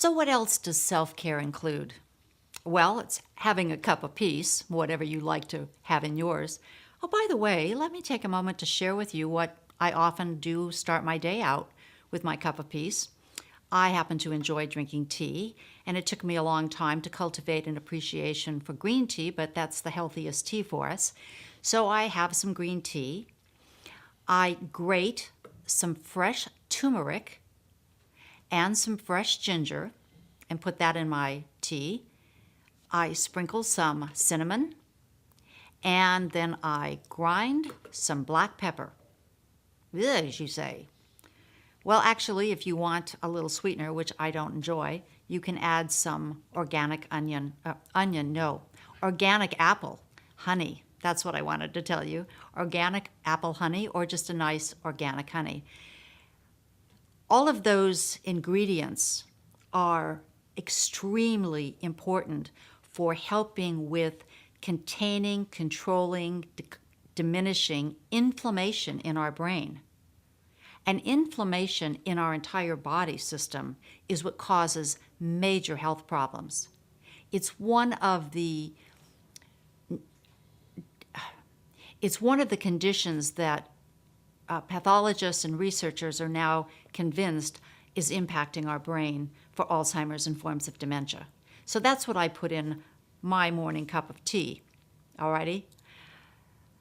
So what else does self-care include? Well, it's having a cup of peace, whatever you like to have in yours. Oh, by the way, let me take a moment to share with you what I often do start my day out with my cup of peace. I happen to enjoy drinking tea, and it took me a long time to cultivate an appreciation for green tea, but that's the healthiest tea for us. So I have some green tea. I grate some fresh turmeric and some fresh ginger and put that in my tea. I sprinkle some cinnamon, and then I grind some black pepper. Ugh, as you say. Well, actually, if you want a little sweetener, which I don't enjoy, you can add some organic organic apple honey. That's what I wanted to tell you. Organic apple honey or just a nice organic honey. All of those ingredients are extremely important for helping with containing, controlling, diminishing inflammation in our brain. And inflammation in our entire body system is what causes major health problems. It's one of the conditions that pathologists and researchers are now convinced is impacting our brain for Alzheimer's and forms of dementia. So that's what I put in my morning cup of tea. Alrighty?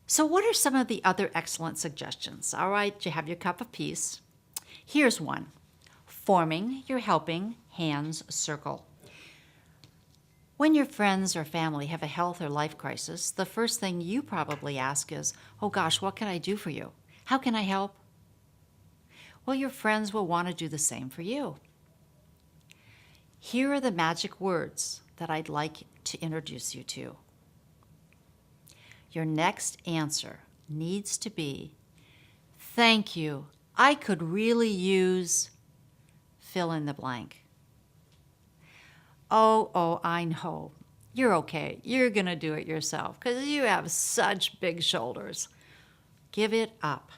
So what are some of the other excellent suggestions? All right, you have your cup of peace. Here's one. Forming your helping hands circle. When your friends or family have a health or life crisis, the first thing you probably ask is, oh gosh, what can I do for you? How can I help? Well, your friends will want to do the same for you. Here are the magic words that I'd like to introduce you to. Your next answer needs to be, thank you. I could really use fill in the blank. Oh, I know. You're okay. You're going to do it yourself because you have such big shoulders. Give it up.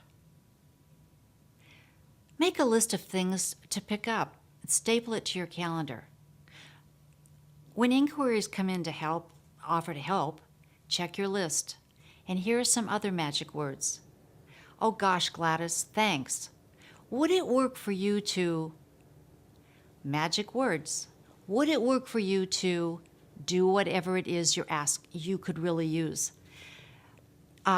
Make a list of things to pick up and staple it to your calendar. When inquiries come in to offer to help, check your list. And here are some other magic words. Oh gosh, Gladys, thanks. Would it work for you to, magic words, would it work for you to do whatever it is you could really use?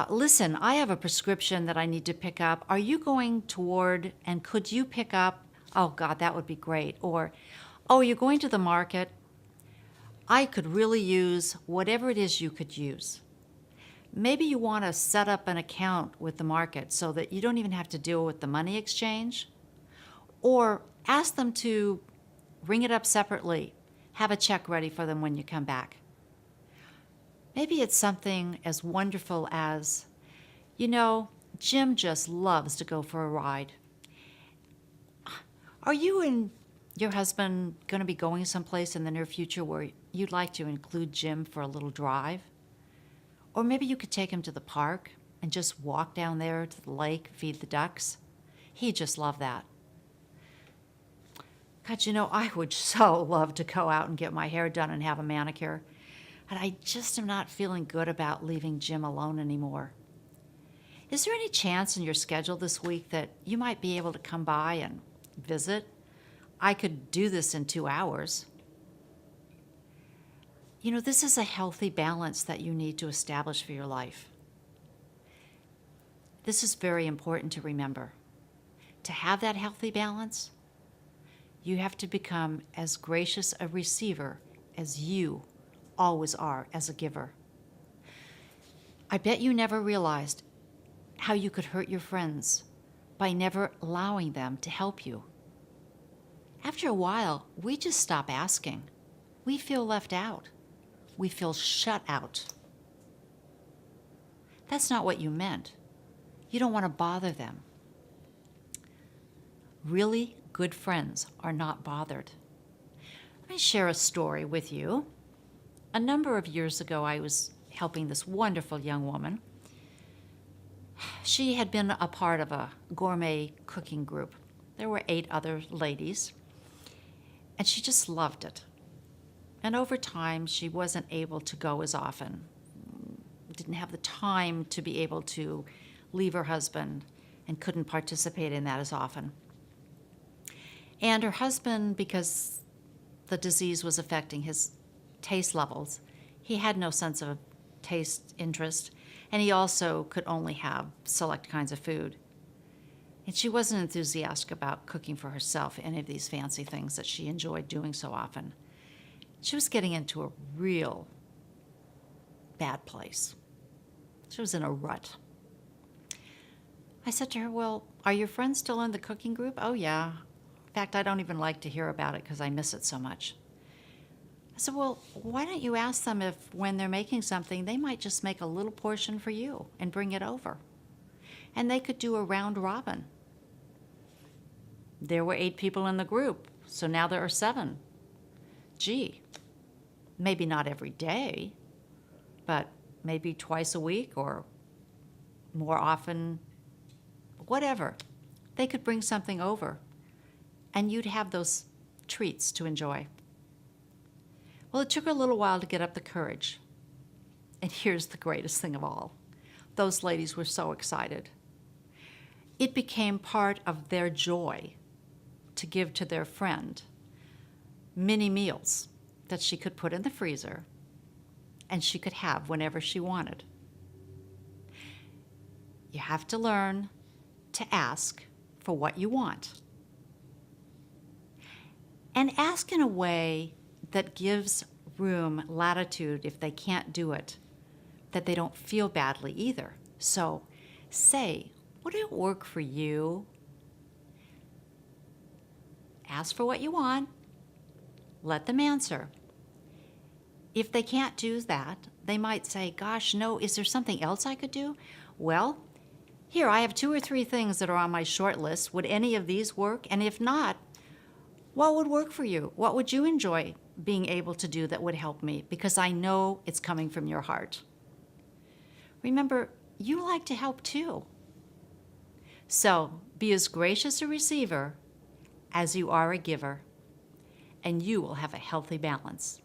Listen, I have a prescription that I need to pick up. Are you going toward, and could you pick up? Oh God, that would be great. Or, oh, you're going to the market. I could really use whatever it is you could use. Maybe you want to set up an account with the market so that you don't even have to deal with the money exchange. Or ask them to ring it up separately. Have a check ready for them when you come back. Maybe it's something as wonderful as, Jim just loves to go for a ride. Are you and your husband going to be going someplace in the near future where you'd like to include Jim for a little drive? Or maybe you could take him to the park and just walk down there to the lake, feed the ducks. He'd just love that. God, I would so love to go out and get my hair done and have a manicure. And I just am not feeling good about leaving Jim alone anymore. Is there any chance in your schedule this week that you might be able to come by and visit? I could do this in 2 hours. This is a healthy balance that you need to establish for your life. This is very important to remember. To have that healthy balance, you have to become as gracious a receiver as you always are as a giver. I bet you never realized how you could hurt your friends by never allowing them to help you. After a while, we just stop asking. We feel left out. We feel shut out. That's not what you meant. You don't want to bother them. Really good friends are not bothered. Let me share a story with you. A number of years ago, I was helping this wonderful young woman. She had been a part of a gourmet cooking group. There were 8 other ladies. And she just loved it. And over time, she wasn't able to go as often, didn't have the time to be able to leave her husband, and couldn't participate in that as often. And her husband, because the disease was affecting his taste levels, he had no sense of taste interest, and he also could only have select kinds of food. And she wasn't enthusiastic about cooking for herself any of these fancy things that she enjoyed doing so often. She was getting into a real bad place. She was in a rut. I said to her, well, are your friends still in the cooking group? Oh, yeah. In fact, I don't even like to hear about it because I miss it so much. I said, well, why don't you ask them if when they're making something, they might just make a little portion for you and bring it over. And they could do a round robin. There were 8 people in the group, so now there are 7. Gee, maybe not every day, but maybe twice a week or more often, whatever. They could bring something over, and you'd have those treats to enjoy. Well, it took her a little while to get up the courage. And here's the greatest thing of all. Those ladies were so excited. It became part of their joy to give to their friend mini meals that she could put in the freezer and she could have whenever she wanted. You have to learn to ask for what you want. And ask in a way that gives room, latitude, if they can't do it, that they don't feel badly either. So say, would it work for you? Ask for what you want. Let them answer. If they can't do that, they might say, gosh, no, is there something else I could do? Well, here, I have 2 or 3 things that are on my short list. Would any of these work? And if not, what would work for you? What would you enjoy being able to do that would help me? Because I know it's coming from your heart. Remember, you like to help too. So be as gracious a receiver as you are a giver, and you will have a healthy balance.